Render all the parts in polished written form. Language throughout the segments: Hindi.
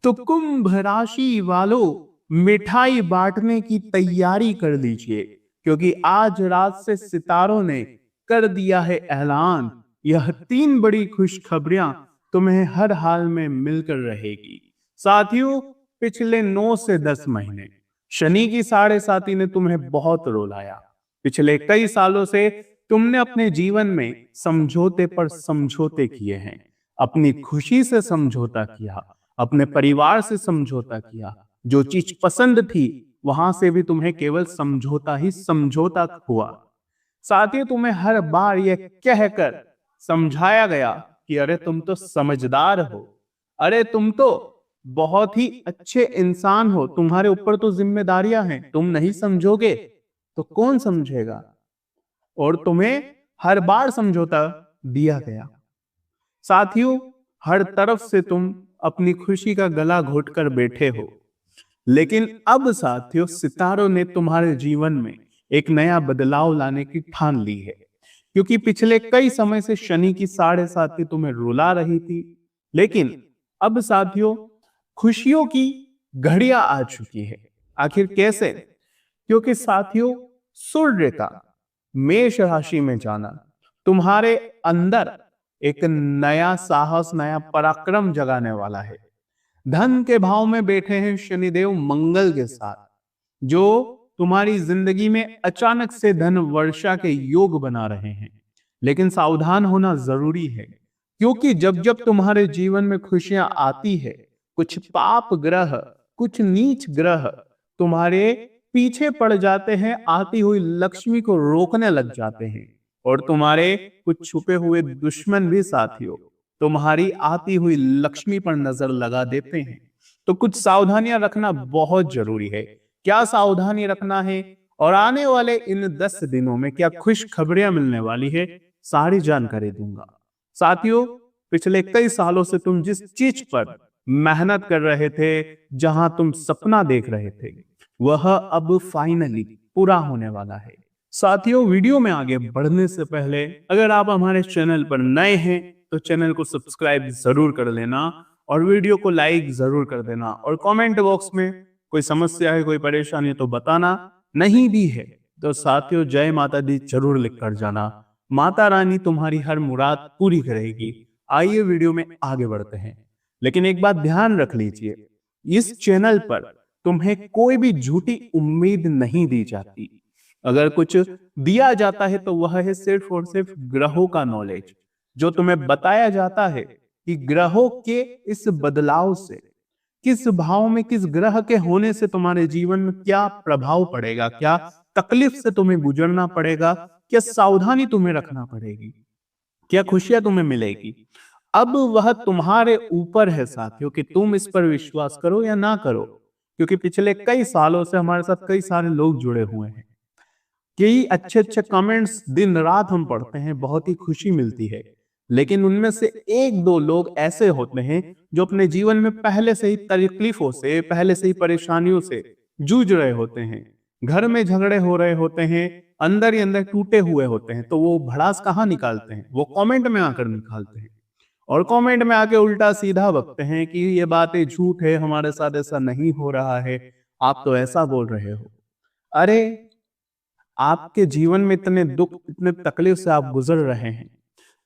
तो कुंभ राशि वालों, मिठाई बांटने की तैयारी कर लीजिए, क्योंकि आज रात से सितारों ने कर दिया है ऐलान। यह तीन बड़ी खुशखबरियां तुम्हें हर हाल में मिलकर रहेगी। साथियों, पिछले 9 से 10 महीने शनि की साढ़े साती ने तुम्हें बहुत रुलाया। पिछले कई सालों से तुमने अपने जीवन में समझौते पर समझौते किए हैं। अपनी खुशी से समझौता किया, अपने परिवार से समझौता किया, जो चीज पसंद थी वहां से भी तुम्हें केवल समझौता ही समझौता हुआ। साथ ही तुम्हें हर बार यह कहकर समझाया गया कि अरे तुम तो समझदार हो, अरे तुम तो बहुत ही अच्छे इंसान हो, तुम्हारे ऊपर तो जिम्मेदारियां हैं, तुम नहीं समझोगे तो कौन समझेगा। और तुम्हें हर बार समझौता दिया गया। साथियों, हर तरफ से तुम अपनी खुशी का गला घोटकर बैठे हो। लेकिन अब साथियों, सितारों ने तुम्हारे जीवन में एक नया बदलाव लाने की ठान ली है। क्योंकि पिछले कई समय से शनि की साढ़े साती तुम्हें रुला रही थी, लेकिन अब साथियों, खुशियों की घड़ियां आ चुकी है। आखिर कैसे? क्योंकि साथियों, सूर्य का मेष राशि में जाना तुम्हारे अंदर एक नया साहस, नया पराक्रम जगाने वाला है। धन के भाव में बैठे हैं शनिदेव मंगल के साथ, जो तुम्हारी जिंदगी में अचानक से धन वर्षा के योग बना रहे हैं। लेकिन सावधान होना जरूरी है, क्योंकि जब जब तुम्हारे जीवन में खुशियां आती है, कुछ पाप ग्रह, कुछ नीच ग्रह तुम्हारे पीछे पड़ जाते हैं, आती हुई लक्ष्मी को रोकने लग जाते हैं। और तुम्हारे कुछ छुपे हुए दुश्मन भी साथियों तुम्हारी आती हुई लक्ष्मी पर नजर लगा देते हैं। तो कुछ सावधानियां रखना बहुत जरूरी है। क्या सावधानी रखना है और आने वाले इन 10 दिनों में क्या खुश खबरियां मिलने वाली है, सारी जानकारी दूंगा। साथियों, पिछले कई सालों से तुम जिस चीज पर मेहनत कर रहे थे, जहां तुम सपना देख रहे थे, वह अब फाइनली पूरा होने वाला है। साथियों, वीडियो में आगे बढ़ने से पहले अगर आप हमारे चैनल पर नए हैं तो चैनल को सब्सक्राइब जरूर कर लेना और वीडियो को लाइक जरूर कर देना। और कमेंट बॉक्स में कोई समस्या है, कोई परेशानी है तो बताना, नहीं भी है तो साथियों जय माता दी जरूर लिख कर जाना। माता रानी तुम्हारी हर मुराद पूरी करेगी। आइए वीडियो में आगे बढ़ते हैं। लेकिन एक बात ध्यान रख लीजिए, इस चैनल पर तुम्हें कोई भी झूठी उम्मीद नहीं दी जाती। अगर कुछ दिया जाता है तो वह है सिर्फ और सिर्फ ग्रहों का नॉलेज, जो तुम्हें बताया जाता है कि ग्रहों के इस बदलाव से, किस भाव में किस ग्रह के होने से तुम्हारे जीवन में क्या प्रभाव पड़ेगा, क्या तकलीफ से तुम्हें गुजरना पड़ेगा, क्या सावधानी तुम्हें रखना पड़ेगी, क्या खुशियां तुम्हें मिलेगी। अब वह तुम्हारे ऊपर है साथियों कि तुम इस पर विश्वास करो या ना करो। क्योंकि पिछले कई सालों से हमारे साथ कई सारे लोग जुड़े हुए हैं, कई अच्छे अच्छे कमेंट्स दिन रात हम पढ़ते हैं, बहुत ही खुशी मिलती है। लेकिन उनमें से एक दो लोग ऐसे होते हैं जो अपने जीवन में पहले से ही तकलीफों से, पहले से ही परेशानियों से जूझ रहे होते हैं, घर में झगड़े हो रहे होते हैं, अंदर ही अंदर टूटे हुए होते हैं। तो वो भड़ास कहाँ निकालते हैं? वो कमेंट में आकर निकालते हैं। और कमेंट में आके उल्टा सीधा बकते हैं कि ये बातें झूठ है, हमारे साथ ऐसा नहीं हो रहा है, आप तो ऐसा बोल रहे हो। अरे, आपके जीवन में इतने दुख, इतने तकलीफ से आप गुजर रहे हैं,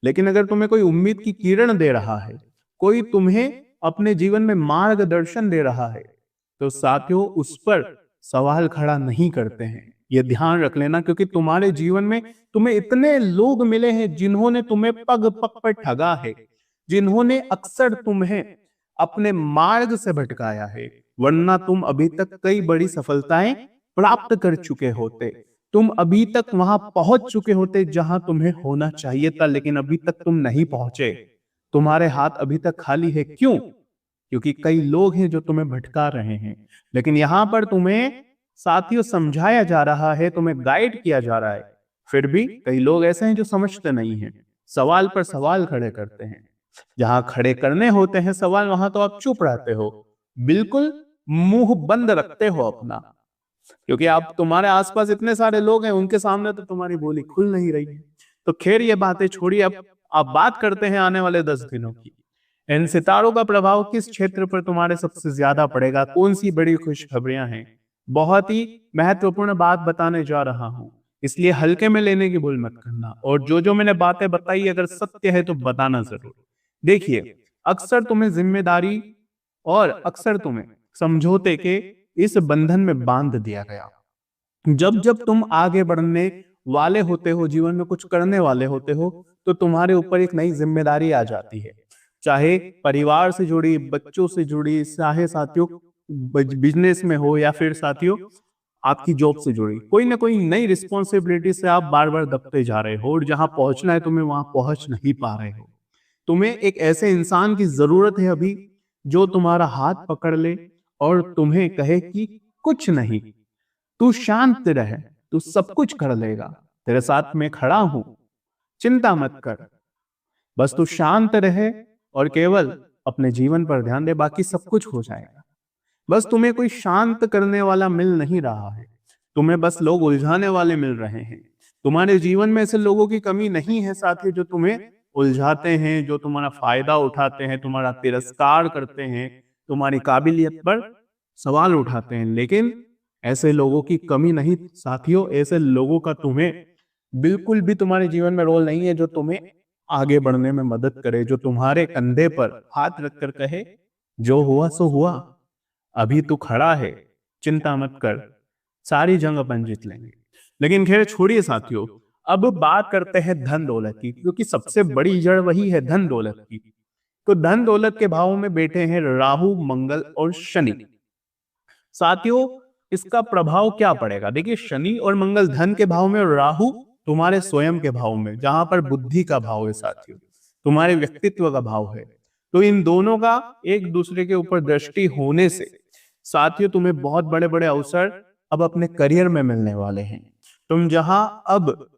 लेकिन अगर तुम्हें कोई उम्मीद की किरण दे रहा है, कोई तुम्हें अपने जीवन में मार्गदर्शन दे रहा है, तो साथियों उस पर सवाल खड़ा नहीं करते हैं। यह ध्यान रख लेना, क्योंकि तुम्हारे जीवन में तुम्हें इतने लोग मिले हैं जिन्होंने तुम्हें पग पग पर ठगा है, जिन्होंने अक्सर तुम्हें अपने मार्ग से भटकाया है, वरना तुम अभी तक कई बड़ी सफलताएं प्राप्त कर चुके होते। तुम अभी तक वहां पहुंच चुके होते जहां तुम्हें होना चाहिए था, लेकिन अभी तक तुम नहीं पहुंचे। तुम्हारे हाथ अभी तक खाली है। क्यों? क्योंकि कई लोग हैं जो तुम्हें भटका रहे हैं। लेकिन यहां पर तुम्हें साथियों समझाया जा रहा है, तुम्हें गाइड किया जा रहा है। फिर भी कई लोग ऐसे हैं जो समझते नहीं हैं, सवाल पर सवाल खड़े करते हैं। जहां खड़े करने होते हैं सवाल, वहां तो आप चुप रहते हो, बिल्कुल मुंह बंद रखते हो अपना। क्योंकि आप, तुम्हारे आसपास इतने सारे लोग हैं, उनके सामने तो तुम्हारी बोली खुल नहीं रही है। तो खैर ये बातें छोड़िए, अब आप बात करते हैं आने वाले 10 दिनों की। इन सितारों का प्रभाव किस क्षेत्र पर तुम्हारे सबसे ज्यादा पड़ेगा, कौन सी बड़ी खुशखबरियां हैं, बहुत ही महत्वपूर्ण बात बताने जा रहा हूं। इसलिए हल्के में लेने की भूल मत करना, और जो जो मैंने बातें बताई अगर सत्य है तो बताना जरूर। देखिए, अक्सर तुम्हें जिम्मेदारी और अक्सर तुम्हें समझौते के इस बंधन में बांध दिया गया। जब जब तुम आगे बढ़ने वाले होते हो, जीवन में कुछ करने वाले होते हो, तो तुम्हारे ऊपर एक नई जिम्मेदारी आ जाती है, चाहे परिवार से जुड़ी, बच्चों से जुड़ी, चाहे साथियों बिजनेस में हो, या फिर साथियों आपकी जॉब से जुड़ी कोई ना कोई नई रिस्पॉन्सिबिलिटी से आप बार बार दबते जा रहे हो, और जहां पहुंचना है तुम्हें वहां पहुंच नहीं पा रहे हो। तुम्हें एक ऐसे इंसान की जरूरत है अभी, जो तुम्हारा हाथ पकड़ ले और तुम्हें कहे कि कुछ नहीं, तू शांत रह, तू सब कुछ कर लेगा, तेरे साथ में खड़ा हूं, चिंता मत कर, बस तू शांत रहे और केवल अपने जीवन पर ध्यान दे, बाकी सब कुछ हो जाएगा। बस तुम्हें कोई शांत करने वाला मिल नहीं रहा है, तुम्हें बस लोग उलझाने वाले मिल रहे हैं। तुम्हारे जीवन में ऐसे लोगों की कमी नहीं है साथी, जो तुम्हें उलझाते हैं, जो तुम्हारा फायदा उठाते हैं, तुम्हारा तिरस्कार करते हैं, तुम्हारी काबिलियत पर सवाल उठाते हैं। लेकिन ऐसे लोगों की कमी नहीं साथियों, ऐसे लोगों का तुम्हें बिल्कुल भी तुम्हारे जीवन में रोल नहीं है, जो तुम्हें आगे बढ़ने में मदद करे, जो तुम्हारे कंधे पर हाथ रखकर कहे जो हुआ सो हुआ, अभी तू खड़ा है, चिंता मत कर, सारी जंग अपन जीत लेंगे। लेकिन खैर छोड़िए साथियों, अब बात करते हैं धन दौलत की, क्योंकि सबसे बड़ी जड़ वही है धन दौलत की। तो धन दौलत के भाव में बैठे हैं राहु, मंगल और शनि। साथियों, इसका प्रभाव क्या पड़ेगा? देखिए, शनि और मंगल धन के भाव में, और राहु तुम्हारे स्वयं के भाव में, जहां पर बुद्धि का भाव है साथियों, तुम्हारे व्यक्तित्व का भाव है। तो इन दोनों का एक दूसरे के ऊपर दृष्टि होने से साथियों तुम्हें बहुत बड़े बड़े अवसर अब अपने करियर में मिलने वाले हैं। तुम जहां अब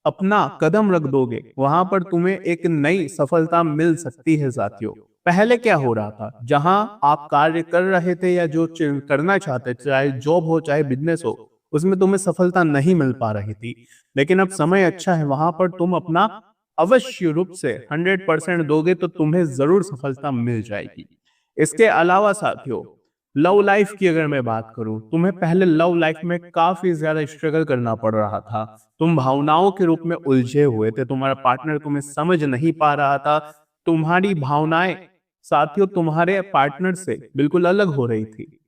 अपना कदम रख दोगे, वहां पर तुम्हें एक नई सफलता मिल सकती है साथियों। पहले क्या हो रहा था, जहां आप कार्य कर रहे थे या जो करना चाहते, चाहे जॉब हो चाहे बिजनेस हो, उसमें तुम्हें सफलता नहीं मिल पा रही थी। लेकिन अब समय अच्छा है, वहां पर तुम अपना अवश्य रूप से 100% दोगे तो तुम्हें जरूर सफलता मिल जाएगी। इसके अलावा साथियों, लव लाइफ की अगर मैं बात करूं, तुम्हें पहले लव लाइफ में काफी ज्यादा स्ट्रगल करना पड़ रहा था। तुम भावनाओं के रूप में उलझे हुए थे, तुम्हारा पार्टनर तुम्हें समझ नहीं पा रहा था, तुम्हारी भावनाएं साथियों तुम्हारे पार्टनर से बिल्कुल अलग हो रही थी।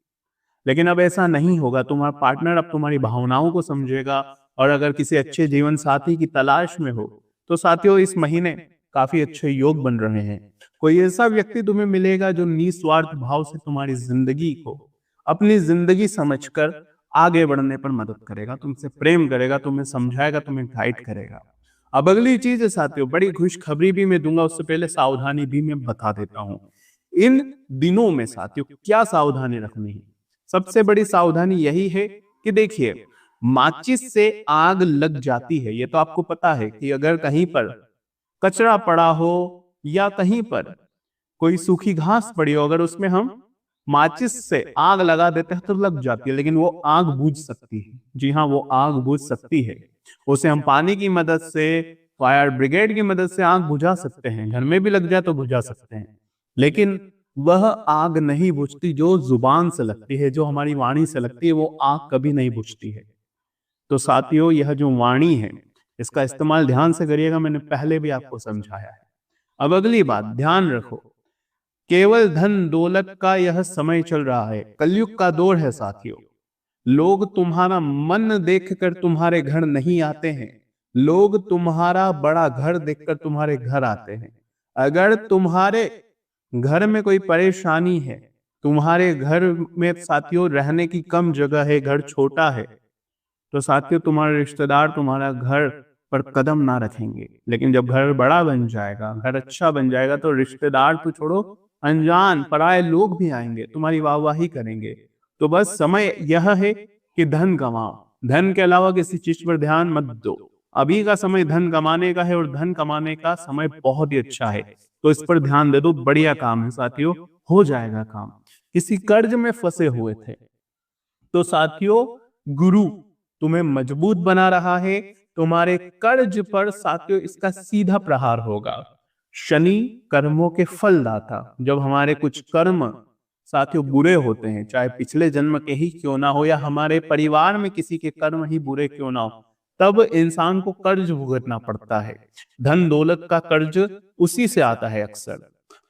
लेकिन अब ऐसा नहीं होगा, तुम्हारा पार्टनर अब तुम्हारी भावनाओं को समझेगा। और अगर किसी अच्छे जीवन साथी की तलाश में हो, तो साथियों इस महीने काफी अच्छे योग बन रहे हैं। कोई ऐसा व्यक्ति तुम्हें मिलेगा जो निस्वार्थ भाव से तुम्हारी जिंदगी को अपनी जिंदगी समझकर आगे बढ़ने पर मदद करेगा, तुमसे प्रेम करेगा, तुम्हें समझाएगा, तुम्हें गाइड करेगा। अब अगली चीज है साथियों, बड़ी खुशखबरी भी मैं दूंगा, उससे पहले सावधानी भी मैं बता देता हूं। इन दिनों में साथियों क्या सावधानी रखनी है? सबसे बड़ी सावधानी यही है कि देखिए, माचिस से आग लग जाती है, ये तो आपको पता है कि अगर कहीं पर कचरा पड़ा हो या कहीं पर कोई सूखी घास पड़ी हो, अगर उसमें हम माचिस से आग लगा देते हैं तो लग जाती है, लेकिन वो आग बुझ सकती है। जी हाँ, वो आग बुझ सकती है। उसे हम पानी की मदद से, फायर ब्रिगेड की मदद से आग बुझा सकते हैं, घर में भी लग जाए तो बुझा सकते हैं। लेकिन वह आग नहीं बुझती जो जुबान से लगती है, जो हमारी वाणी से लगती है, वो आग कभी नहीं बुझती है। तो साथियों, यह जो वाणी है, इसका इस्तेमाल ध्यान से करिएगा, मैंने पहले भी आपको समझाया है। अब अगली बात ध्यान रखो, केवल धन दौलत का यह समय चल रहा है, कलयुग का दौर है साथियों। लोग तुम्हारा मन देखकर तुम्हारे घर नहीं आते हैं, लोग तुम्हारा बड़ा घर देखकर तुम्हारे घर आते हैं। अगर तुम्हारे घर में कोई परेशानी है, तुम्हारे घर में साथियों रहने की कम जगह है, घर छोटा है, तो साथियों तुम्हारे रिश्तेदार तुम्हारा घर पर कदम ना रखेंगे। लेकिन जब घर बड़ा बन जाएगा, घर अच्छा बन जाएगा, तो रिश्तेदार तो छोड़ो, अनजान पराये लोग भी आएंगे, तुम्हारी वाहवाही करेंगे। तो बस समय यह है कि धन कमाओ, धन के अलावा किसी चीज पर ध्यान मत दो। अभी का समय धन कमाने का है, और धन कमाने का समय बहुत ही अच्छा है, तो इस पर ध्यान दे दो, बढ़िया काम है साथियों, हो जाएगा काम। किसी कर्ज में फंसे हुए थे, तो साथियों गुरु तुम्हें मजबूत बना रहा है, तुम्हारे कर्ज पर साथियों इसका सीधा प्रहार होगा। शनि कर्मों के फलदाता। जब हमारे कुछ कर्म साथियों बुरे होते हैं, चाहे पिछले जन्म के ही क्यों ना हो या हमारे परिवार में किसी के कर्म ही बुरे क्यों ना हो, तब इंसान को कर्ज भुगतना पड़ता है। धन दौलत का कर्ज उसी से आता है अक्सर।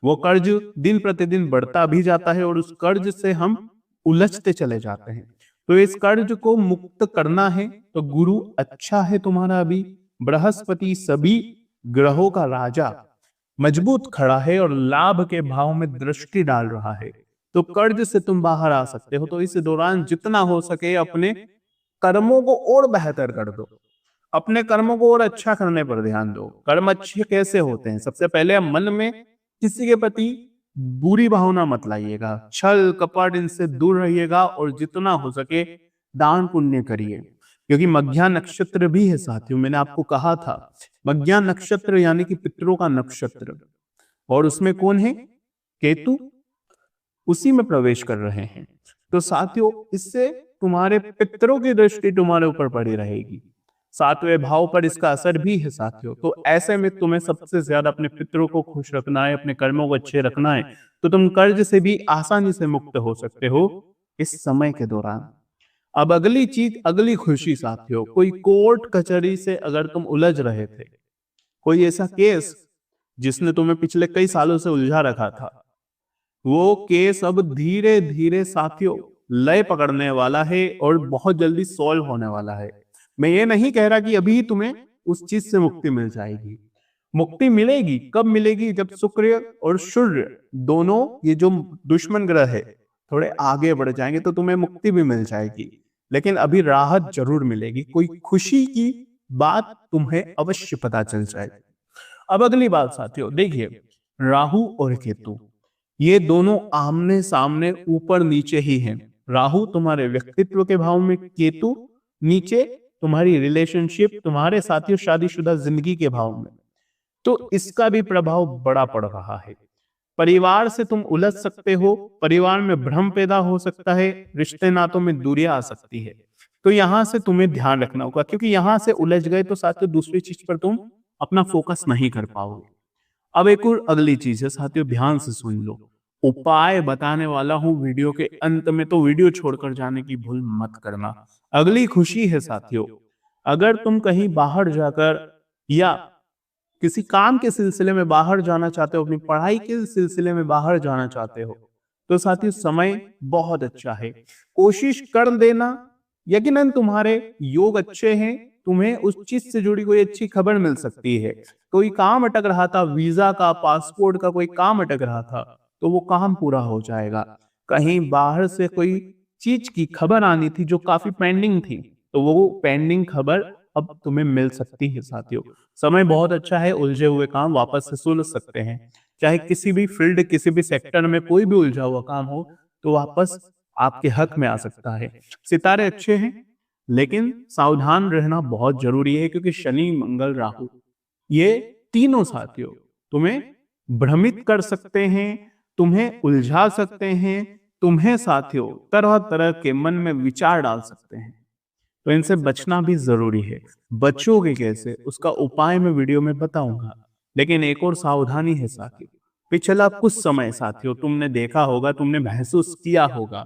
वो कर्ज दिन प्रतिदिन बढ़ता भी जाता है और उस कर्ज से हम उलझते चले जाते हैं। तो इस कर्ज को मुक्त करना है तो गुरु अच्छा है तुम्हारा अभी, बृहस्पति सभी ग्रहों का राजा मजबूत खड़ा है और लाभ के भाव में दृष्टि डाल रहा है, तो कर्ज से तुम बाहर आ सकते हो। तो इस दौरान जितना हो सके अपने कर्मों को और बेहतर कर दो, अपने कर्मों को और अच्छा करने पर ध्यान दो। कर्म अच्छे कैसे होते हैं? सबसे पहले मन में किसी के प्रति बुरी भावना मत लाइएगा, छल कपट इनसे दूर रहिएगा और जितना हो सके दान पुण्य करिए, क्योंकि मघ्या नक्षत्र भी है साथियों। मैंने आपको कहा था मघ्या नक्षत्र यानी कि पितरों का नक्षत्र, और उसमें कौन है? केतु उसी में प्रवेश कर रहे हैं। तो साथियों इससे तुम्हारे पितरों की दृष्टि तुम्हारे ऊपर पड़ी रहेगी, सातवें भाव पर इसका असर भी है साथियों। तो ऐसे में तुम्हें सबसे ज्यादा अपने पितरों को खुश रखना है, अपने कर्मों को अच्छे रखना है, तो तुम कर्ज से भी आसानी से मुक्त हो सकते हो इस समय के दौरान। अब अगली चीज, अगली खुशी साथियों, कोई कोर्ट कचहरी से अगर तुम उलझ रहे थे, कोई ऐसा केस जिसने तुम्हें पिछले कई सालों से उलझा रखा था, वो केस अब धीरे धीरे साथियों लय पकड़ने वाला है और बहुत जल्दी सॉल्व होने वाला है। मैं ये नहीं कह रहा कि अभी तुम्हें उस चीज से मुक्ति मिल जाएगी। मुक्ति मिलेगी, कब मिलेगी? जब शुक्र और सूर्य दोनों ये जो दुश्मन ग्रह है थोड़े आगे बढ़ जाएंगे तो तुम्हें मुक्ति भी मिल जाएगी, लेकिन अभी राहत जरूर मिलेगी। कोई खुशी की बात तुम्हें अवश्य पता चल जाएगी। अब अगली बात साथियों देखिए, राहु और केतु ये दोनों आमने सामने ऊपर नीचे ही हैं। राहु तुम्हारे व्यक्तित्व के भाव में, केतु नीचे तुम्हारी रिलेशनशिप, तुम्हारे साथियों शादीशुदा जिंदगी के भाव में। तो इसका भी प्रभाव बड़ा पड़ रहा है। परिवार से तुम उलझ सकते हो, परिवार में भ्रम पैदा हो सकता है, रिश्ते नातों में दूरियां आ सकती है। तो यहां से तुम्हें ध्यान रखना होगा, क्योंकि यहां से उलझ गए तो साथियों दूसरी चीज पर तुम अपना फोकस नहीं कर पाओगे। अब एक और अगली चीज है साथियों, ध्यान से सुन लो, उपाय बताने वाला हूं वीडियो के अंत में, तो वीडियो छोड़कर जाने की भूल मत करना। अगली खुशी है साथियों, अगर तुम कहीं बाहर जाकर या किसी काम के सिलसिले में बाहर जाना चाहते हो, अपनी पढ़ाई के सिलसिले में बाहर जाना चाहते हो, तो साथियों समय बहुत अच्छा है। कोशिश कर देना, यकीनन तुम्हारे योग अच्छे हैं, तुम्हें उस चीज से जुड़ी कोई अच्छी खबर मिल सकती है। कोई काम अटक रहा था, वीजा का, पासपोर्ट का कोई काम अटक रहा था, तो वो काम पूरा हो जाएगा। कहीं बाहर से कोई चीज की खबर आनी थी जो काफी पेंडिंग थी, तो वो पेंडिंग खबर अब तुम्हें मिल सकती है साथियों। समय बहुत अच्छा है, उलझे हुए काम वापस से सुलझ सकते हैं। चाहे किसी भी फील्ड, किसी भी सेक्टर में कोई भी उलझा हुआ काम हो, तो वापस आपके हक में आ सकता है। सितारे अच्छे हैं, लेकिन सावधान रहना बहुत जरूरी है, क्योंकि शनि मंगल राहु ये तीनों साथियों तुम्हें भ्रमित कर सकते हैं, तुम्हें उलझा सकते हैं, तुम्हें साथियों तरह तरह के मन में विचार डाल सकते हैं। तो इनसे बचना भी जरूरी है। बचोगे कैसे, उसका उपाय मैं वीडियो में बताऊंगा। लेकिन एक और सावधानी है साथियों, पिछला कुछ समय साथियों तुमने देखा होगा, तुमने महसूस किया होगा,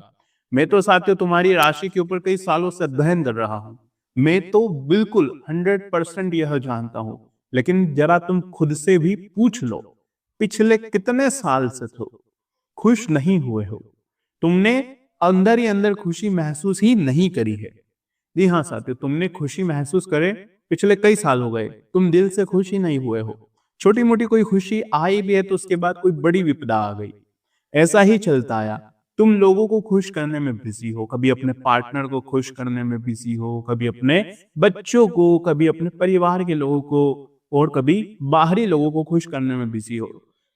मैं तो साथियों तुम्हारी राशि के ऊपर कई सालों से अध्ययन कर रहा हूं, मैं तो बिल्कुल 100% यह जानता हूं। लेकिन जरा तुम खुद से भी पूछ लो, पिछले कितने साल से तो खुश नहीं हुए हो, तुमने अंदर ही अंदर खुशी महसूस ही नहीं करी है। जी हाँ साथियों, तुमने खुशी महसूस करे पिछले कई साल हो गए, तुम दिल से खुश ही नहीं हुए हो। छोटी मोटी कोई खुशी आई भी है तो उसके बाद कोई बड़ी विपदा आ गई, ऐसा ही चलता आया। तुम लोगों को खुश करने में बिजी हो, कभी अपने पार्टनर को खुश करने में बिजी हो, कभी अपने बच्चों को, कभी अपने परिवार के लोगों को, और कभी बाहरी लोगों को खुश करने में बिजी हो।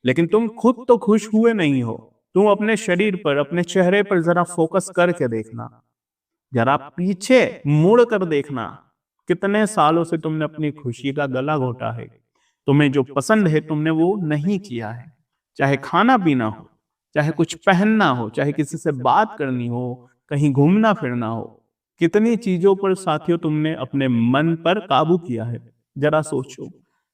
लेकिन तुम खुद तो खुश हुए नहीं हो। तुम अपने शरीर पर, अपने चेहरे पर जरा फोकस करके देखना, जरा पीछे मुड़ कर देखना, कितने सालों से तुमने अपनी खुशी का गला घोटा है। तुम्हें जो पसंद है तुमने वो नहीं किया है, चाहे खाना पीना हो, चाहे कुछ पहनना हो, चाहे किसी से बात करनी हो, कहीं घूमना फिरना हो। कितनी चीजों पर साथियों तुमने अपने मन पर काबू किया है, जरा सोचो।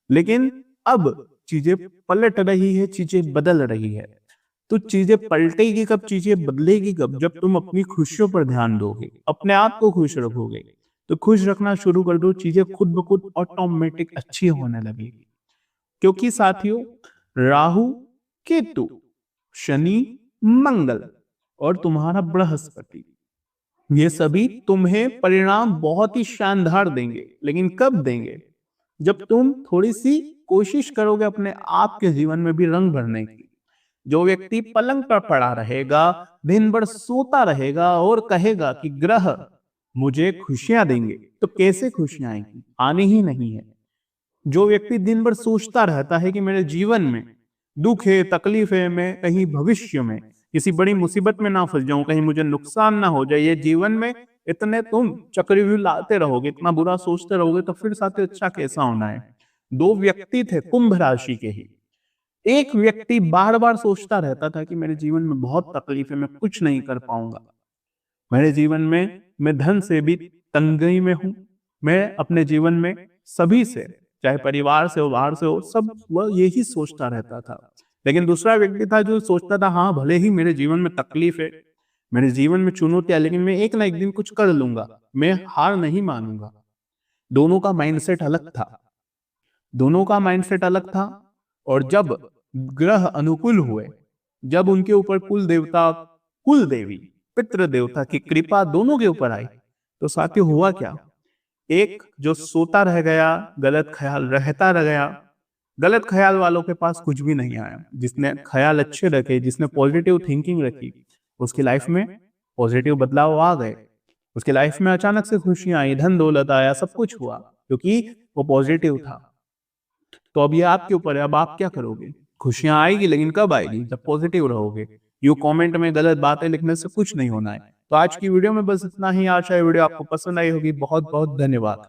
लेकिन अब चीजें पलट रही है, चीजें बदल रही है। तो चीजें पलटेगी कब, चीजें बदलेगी कब? जब तुम अपनी खुशियों पर ध्यान दोगे, अपने आप को खुश रखोगे। तो खुश रखना शुरू कर दो, चीजें खुद ब खुद ऑटोमेटिक अच्छी होने लगेगी। क्योंकि साथियों, राहु, केतु, शनि, मंगल और तुम्हारा बृहस्पति, ये सभी तुम्हें परिणाम बहुत ही शानदार देंगे। लेकिन कब देंगे? जब तुम थोड़ी सी कोशिश करोगे अपने आप के जीवन में भी रंग भरने की। जो व्यक्ति पलंग पर पड़ा रहेगा, दिन भर सोता रहेगा और कहेगा कि ग्रह मुझे खुशियां देंगे, तो कैसे खुशियां आएंगी? आनी ही नहीं है। जो व्यक्ति दिन भर सोचता रहता है कि मेरे जीवन में दुख है, तकलीफ है, मैं कहीं भविष्य में किसी बड़ी मुसीबत में ना फंस जाऊं, कहीं मुझे नुकसान ना हो जाए, ये जीवन में इतने तुम चक्रव्यूह लाते रहोगे, इतना बुरा सोचते रहोगे, तो फिर साथ अच्छा कैसा होना है? दो व्यक्ति थे कुंभ राशि के ही। एक व्यक्ति बार बार सोचता रहता था कि मेरे जीवन में बहुत तकलीफ है, मैं कुछ नहीं कर पाऊंगा, मेरे जीवन में मैं धन से भी तंगी में हूं, मैं अपने जीवन में सभी से, चाहे परिवार से हो, बाहर से हो, सब वह यही सोचता रहता था। लेकिन दूसरा व्यक्ति था जो सोचता था, हाँ भले ही मेरे जीवन में तकलीफ है, मेरे जीवन में चुनौतियां, लेकिन मैं एक ना एक दिन कुछ कर लूंगा, मैं हार नहीं मानूंगा। दोनों का माइंडसेट अलग था। दोनों का माइंडसेट अलग था। और जब ग्रह अनुकूल हुए, जब उनके ऊपर कुल देवता, कुल देवी, पितृ देवता की कृपा दोनों के ऊपर आई, तो साथियों हुआ क्या? एक जो सोता रह गया, गलत ख्याल रहता रह गया, गलत ख्याल वालों के पास कुछ भी नहीं आया। जिसने ख्याल अच्छे रखे, जिसने पॉजिटिव थिंकिंग रखी, उसकी लाइफ में पॉजिटिव बदलाव आ गए। उसकी लाइफ में अचानक से खुशियां आई, धन दौलत आया, सब कुछ हुआ, क्योंकि वो पॉजिटिव था। तो अब ये आपके ऊपर है, अब आप क्या करोगे? खुशियां आएगी, लेकिन कब आएगी? जब पॉजिटिव रहोगे। यू कमेंट में गलत बातें लिखने से कुछ नहीं होना है। तो आज की वीडियो में बस इतना ही। आशा है वीडियो आपको पसंद आई होगी। बहुत बहुत धन्यवाद।